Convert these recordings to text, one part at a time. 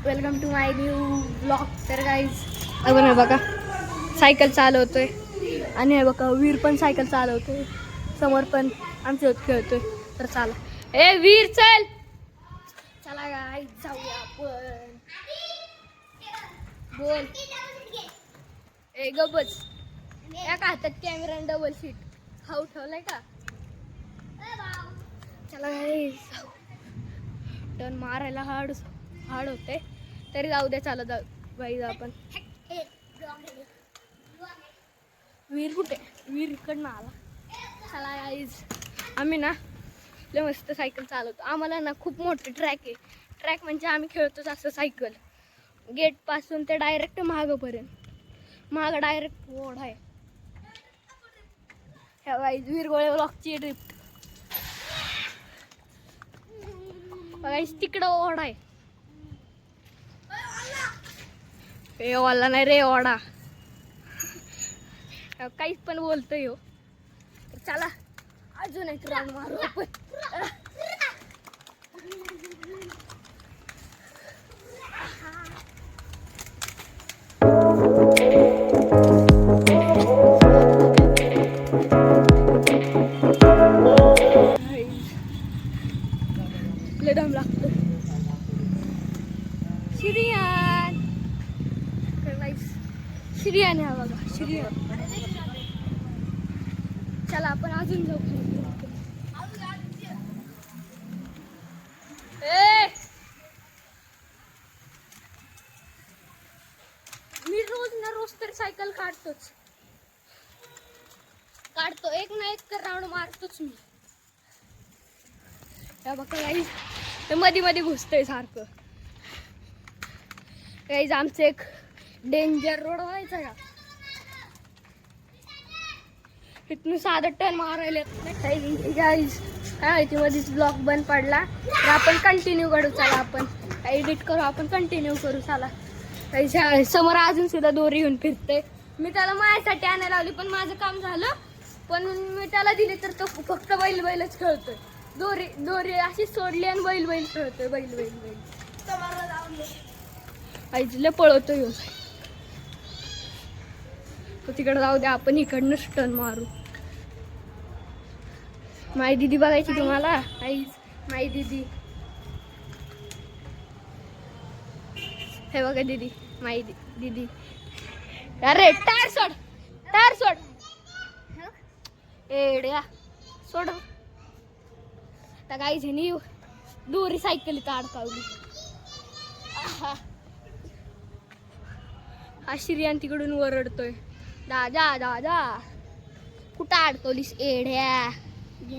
Welcome to my new blog. तर guys आपण हे बघा सायकल चालवतोय आणि हे बघा वीर पण सायकल चालवतोय, समोर पण आमच्यासोबत खेळतोय. तर चला ए वीर चल, चला गाईज जाऊया आपण. बोल ए गबच, एका हातात कॅमेरा आणि डबल सीट खाऊ ठेवलाय का? चला गाईज जाऊ. टर्न मारायला हाड होते तरी जाऊ द्या. चला जाऊ गाईज आपण. वीर कुठे? वीर इकडनं आला. चला गाईज आम्ही ना लय मस्त सायकल चालवतो. आम्हाला ना खूप मोठे ट्रॅक आहे. ट्रॅक म्हणजे आम्ही खेळतोच असं सायकल, गेट पासून ते डायरेक्ट महागापर्यंत. महाग डायरेक्ट ओढ आहे. ह्या गाईज वीरगोळे ब्लॉकची ड्रिफ्ट गाईज, तिकडं ओढ आहे. ए वाला नाही रे ओढा, काहीच पण बोलतोय हो. चला अजून एक राऊंड मारू आपण. लय दम लागतो. श्रियान, श्रियान हा बघा श्रियान. चला आपण अजून जाऊ. मी रोज तरी सायकल काढतो, एक ना एक तर राऊंड मारतोच मी. या बघा गाईज, ते मध्ये मध्ये घुसतंय सारखं. गाईज आमचं एक डेंजर रोड व्हायचा का, इथून साधं टर्न मारायला गाईज. काय माहिती मध्येच ब्लॉक बंद पडला, तर आपण कंटिन्यू करू. चला आपण एडिट करू, आपण कंटिन्यू करू. चला समोर अजून सुद्धा दोरी घेऊन फिरते. मी त्याला माझ्यासाठी आणायला लावली पण माझं काम झालं, पण मी त्याला दिली तर तो फक्त बैलच खेळतोय. दोरी अशी सोडली आणि बैल खेळतोय. बैल आईजले पळवतोय ह्यो. तो तिकडे जाऊ द्या, आपण इकडनं टर्न मारू. माई दीदी बघायची तुम्हाला? माई दीदी, हे बघा दीदी, माई दीदी. अरे टायर सोड एड्या, सोड. त्या गाईज ह्यानी दोरी सायकल इथं अडकावली. हा श्रियान तिकडून वरडतोय, दादा कुठं अडकवलीस एड्या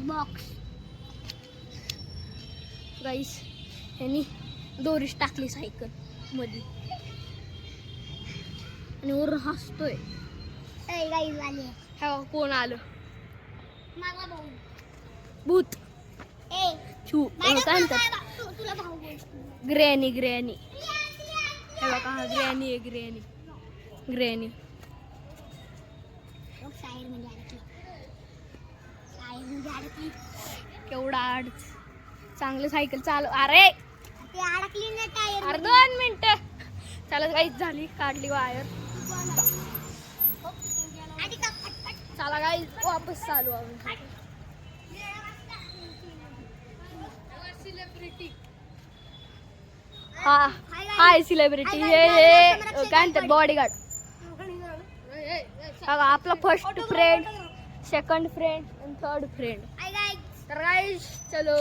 बॉक्स. गाईस ह्यानी दोरीच टाकली सायकल मध्ये आणि वरून हसतोय. हा कोण आलं? भूत. काय म्हणतात? ग्रॅनी. हे बघा हा ग्रॅनी आहे. ग्रॅनी केवढा चांगलं सायकल चालव. अरे 2 मिनिटं. चला गाईज झाली, काढली वायर. चला गाईज वापस चालू आम्ही. हाय सेलिब्रिटी. हे काय म्हणतात, बॉडीगार्ड. आपला फर्स्ट फ्रेंड, सेकंड फ्रेंड आणि थर्ड फ्रेंड. तर गाईज चलो.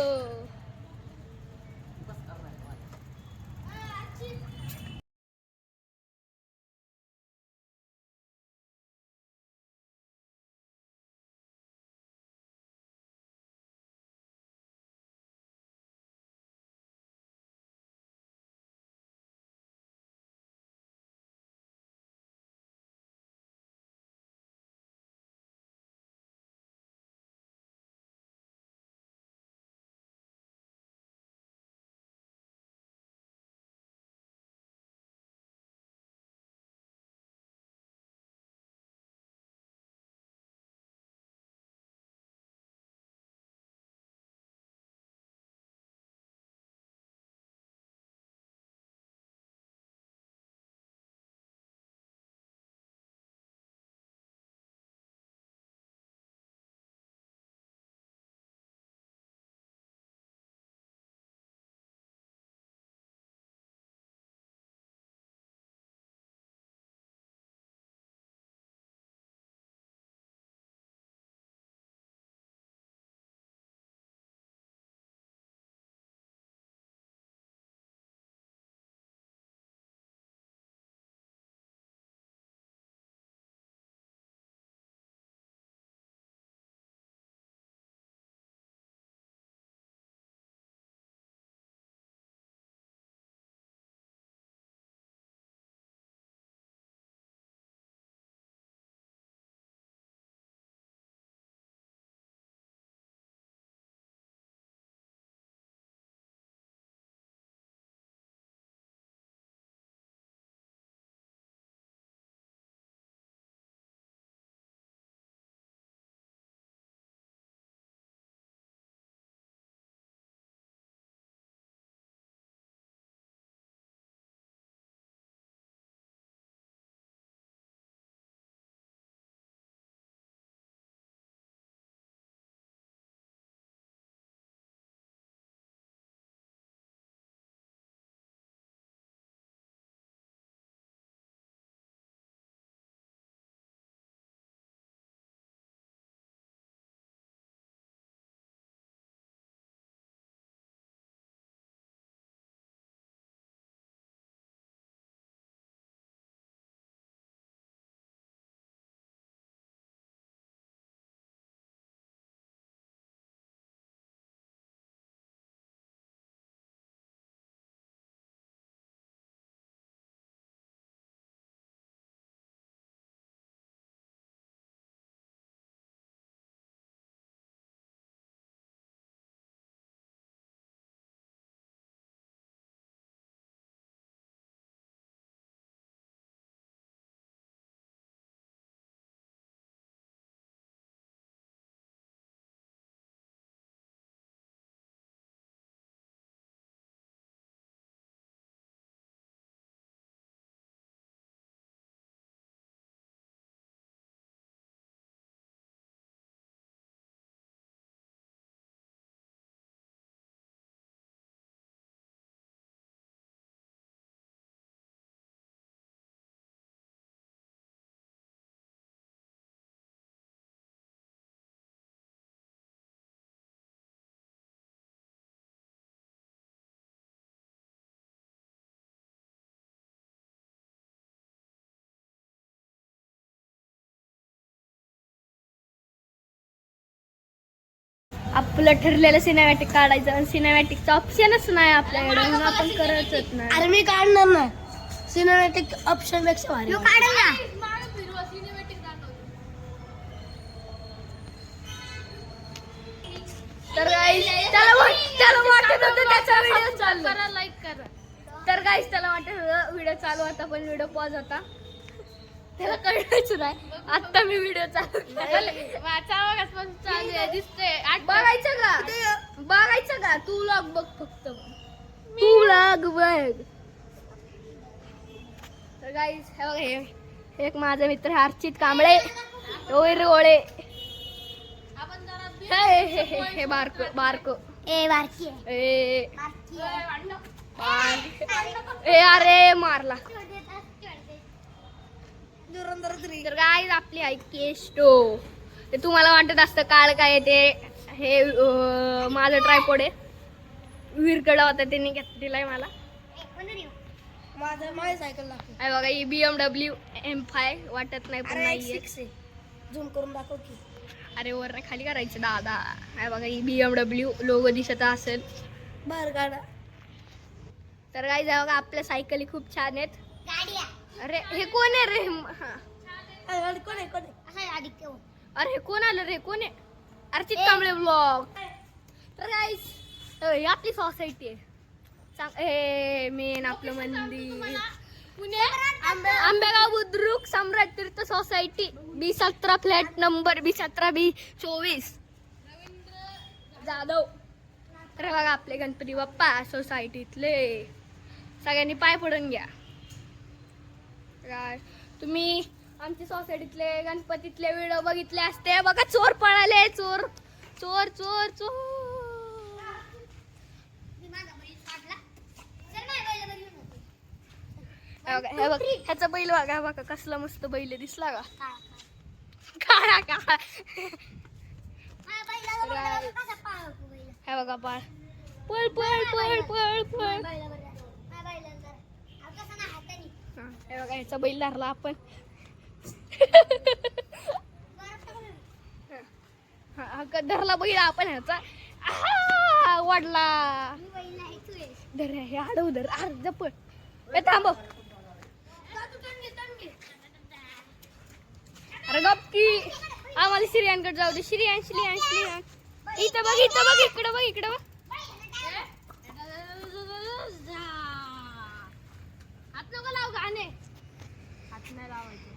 आपलं ठरलेलं सिनेमॅटिक काढायचं आणि सिनेमॅटिकचा ऑप्शनच नाही आपल्याकडे म्हणून आपण करतच नाही. अरे मी काढणार नाही सिनेमॅटिक ऑप्शन पेक्षा भारी तर गाईस त्याला वाटत होतं त्याचा व्हिडिओ चालू करा, लाईक करा. तर गाईस त्याला वाटत होतं व्हिडिओ चालू होता पण व्हिडिओ पॉज होता. त्याला कळलंच नाही आता मी व्हिडिओ चालू बघायचं का तू व्लॉग बघ फक्त तू व्लॉग बघ. तर गाईस हे बघ हे एक माझा मित्र अर्चित कांबळे ओळे हे बारक ए बारकी ए अरे मारला. तर गाईस आपली आहे केस्टो. ते तुम्हाला वाटत असतं काळ काय ते हे माझं ट्रायपॉड आहे विरकडा होता त्यांनी दिलाय मला. माझी सायकल लागते आहे बघा ही BMW M5 वाटत नाही पण नाहीये. झूम करून दाखव की. अरे वर खाली करायचं दादा. आहे बघा ही BMW लोगो दिसत असेल बर गाडा. तर गाईस आहे बघा आपल्या सायकली खूप छान आहेत. अरे हे कोण आहे रे कोण आहे अरे हे कोण आलं रे कोण आहे अर्चित कांबळे ब्लॉग. तर गाईस ही आपली सोसायटी आहे हे मेन आपलं मंदिर Pune Ambegaon Budruk Samrat Tirth society B17 flat number B17 B24 Jadhav. तर बघा आपले गणपती बाप्पा सोसायटीतले सगळ्यांनी पाय पडून घ्या. तुम्ही आमच्या सोसायटीतले गणपतीतले व्हिडिओ बघितले असते बघा चोर पळाले चोर चोर चोर चोर. हे बघ ह्याचा बैल बघा बघा कसला मस्त बैल दिसला का काळा का. हे बघा पाळ पळ पळ पळ पळ पळ. हे बघा ह्याचा बैल धरला आपण. धरला बैल आपण ह्याचा वाढला धर हे आडव धर अर्ध पळ थांब. अरे गप्पी आम्हाला श्रियांकडे जाऊ दे. श्रियान श्रियान श्रियान इथं बघ इकडं बघ इकडं बघ. हात नको लाव गाणे हात नाही लावायचे.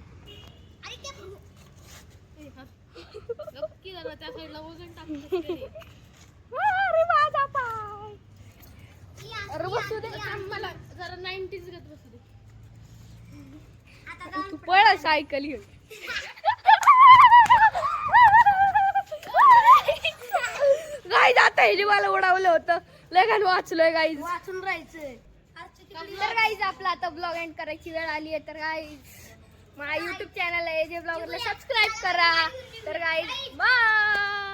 त्या साईडला वजन टाकलं. अरे माझा पाय. अरे बसू दे मला जरा 90s गत बसू दे. तू पळ सायकल घेऊन. गाईज आता हे जे मला उडवलं होतं लय वाचलोय गाईज वाचून राहायचं. तर गाईज आपला आता ब्लॉग एंड करायची वेळ आली आहे. तर गाईज माझ्या YouTube चॅनल आहे जे ब्लॉगरला सबस्क्राईब करा. तर गाईज बाय.